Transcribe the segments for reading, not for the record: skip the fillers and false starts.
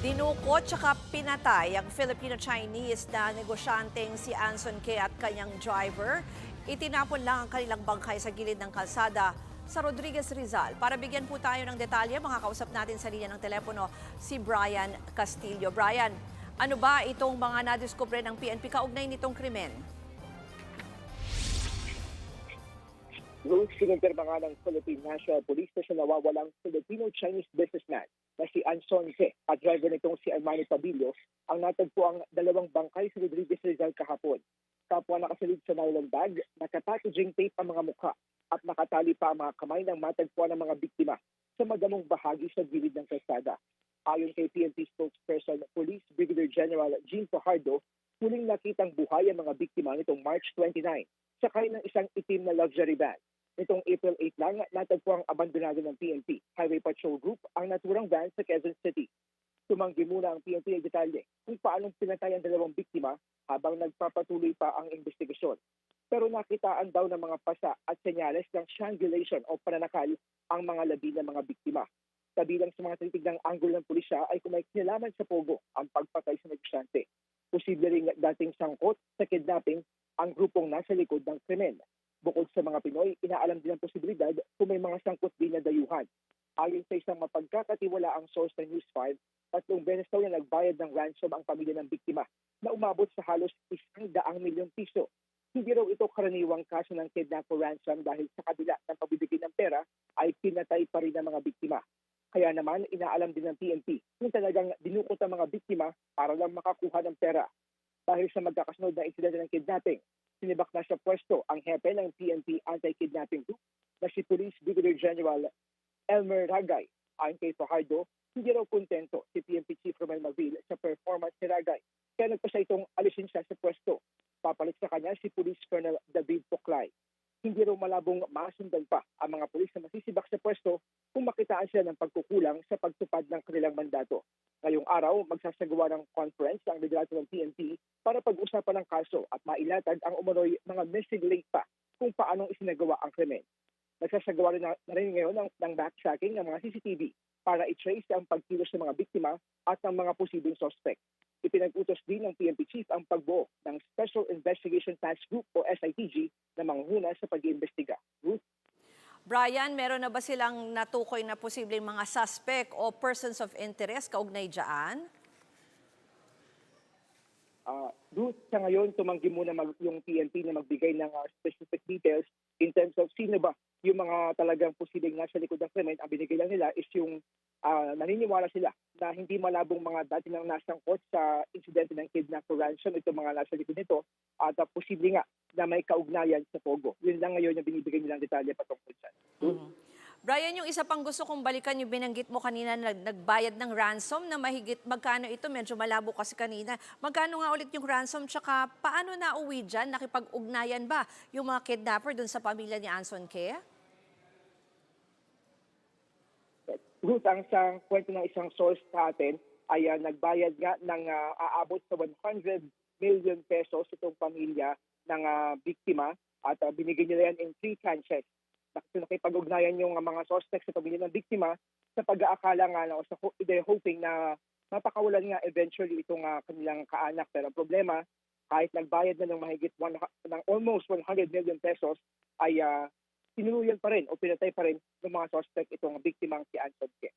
Dinukot tsaka pinatay ang Filipino-Chinese na negosyanteng si Anson K. at kanyang driver. Itinapon lang ang kanilang bangkay sa gilid ng kalsada sa Rodriguez, Rizal. Para bigyan po tayo ng detalye, makakausap natin sa linya ng telepono si Brian Castillo. Brian, ano ba itong mga nadiskubre ng PNP kaugnay nitong krimen? Rules sinumpirma nga ng Philippine National Police na siya nawawalang Filipino-Chinese businessman na si Anson K. at driver nitong si Armani Pabilio ang natagpo ang dalawang bangkay sa Rodriguez, Rizal kahapon. Kapwa nakasalid sa nylon bag, nakapackaging tape ang mga mukha at nakatali pa ang mga kamay ng matagpuan ng mga biktima sa madamong bahagi sa gilid ng kalsada. Ayon kay PNP spokesperson Police Brigadier General Jean Fajardo, huling nakitang buhay ang mga biktima nitong March 29 sakay ng isang itim na luxury van. Nitong April 8 lang, natagpo ang abandonado ng PNP Highway Patrol Group ang naturang van sa Quezon City. Tumanggi muna ang PNP ng detalye kung paanong pinatay ang dalawang biktima habang nagpapatuloy pa ang investigasyon. Pero nakitaan daw ng mga pasa at senyales ng strangulation o pananakal ang mga labi ng mga biktima. Kabilang sa mga tinitignan anggol ng pulisya ay kung may kinalaman sa pogo ang pagpatay sa negosyante. Posible ring dating sangkot sa kidnapping ang grupong nasa likod ng krimen. Bukod sa mga Pinoy, inaalam din ang posibilidad kung may mga sangkot din na dayuhan. Ayon sa isang mapagkakatiwalaang source ng News 5, 3 beses daw na nagbayad ng ransom ang pamilya ng biktima na umabot sa halos 100 milyong piso. Hindi raw ito karaniwang kaso ng kidnap o ransom dahil sa kabila ng pagbibigay ng pera ay pinatay pa rin ang mga biktima. Kaya naman, inaalam din ng PNP kung talagang dinukot ang mga biktima para lang makakuha ng pera. Dahil sa magkakasunod na insidente ng kidnapping, sinibak na sa pwesto ang hepe ng PNP Anti-Kidnapping Group na si Police Brigadier General Elmer Ragay. Ayon kay Fajardo, hindi raw kontento si PNP Chief Romel Mavil sa performance ni Ragay. Kaya nagpasya itong alisin siya sa pwesto. Papalit sa kanya si Police Colonel David Poclay. Hindi raw malabong masundan pa ang mga pulis na masisibak sa pwesto kung makitaan sila ng pagkukulang sa pagtupad ng kanilang mandato. Ngayong araw, magsasagawa ng conference ang liderato ng PNP para pag-usapan ng kaso at mailatag ang umunoy mga missing link pa kung paanong isinagawa ang krimen. Nagsasagawa na rin ngayon ng backtracking ng mga CCTV para i-trace ang pagkilos ng mga biktima at ng mga posibleng suspect. Ipinag-utos din ng PNP Chief ang pagbuo ng Special Investigation Task Group o SITG na manghuna sa pag-iimbestiga. Ruth? Brian, meron na ba silang natukoy na posibleng mga suspect o persons of interest kaugnay dyan? Ruth, sa ngayon, tumanggi muna yung PNP na magbigay ng specific details in terms of sino ba yung mga talagang posibleng nasa likod ng krimen. Ang binigay lang nila is yung naniniwala sila na hindi malabong mga dati nang nasangkot sa insidente ng kidnap o ransom itong mga nasa likod nito at posible nga na may kaugnayan sa Pogo. Yun lang ngayon yung binibigay nilang detalye patungkol dyan. Brian, yung isa pang gusto kong balikan, yung binanggit mo kanina na nagbayad ng ransom na mahigit magkano ito, medyo malabo kasi kanina. Magkano nga ulit yung ransom, tsaka paano nauwi dyan? Nakipag-ugnayan ba yung mga kidnapper dun sa pamilya ni Anson K? Ruth, ang isang kwento ng isang source sa atin ay nagbayad nga ng aabot sa 100 million pesos itong pamilya ng biktima at binigay nila yan in 3 tranches. Nakipag-ugnayan yung mga suspects sa pamilya ng biktima sa pag-aakala nga na, o they're hoping na mapakawalan nga eventually itong kanilang kaanak. Pero ang problema, kahit nagbayad na ng mahigit ng almost 100 million pesos, ay tinuluyan pa rin o pinatay pa rin ng mga suspect itong biktimang si Anson K.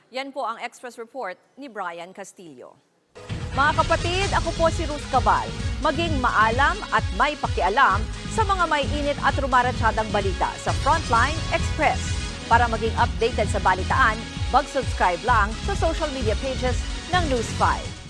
Yan po ang Express Report ni Brian Castillo. Mga kapatid, ako po si Ruth Cabal. Maging maalam at may pakialam sa mga may init at rumaratsyadang balita sa Frontline Express. Para maging updated sa balitaan, mag-subscribe lang sa social media pages ng News 5.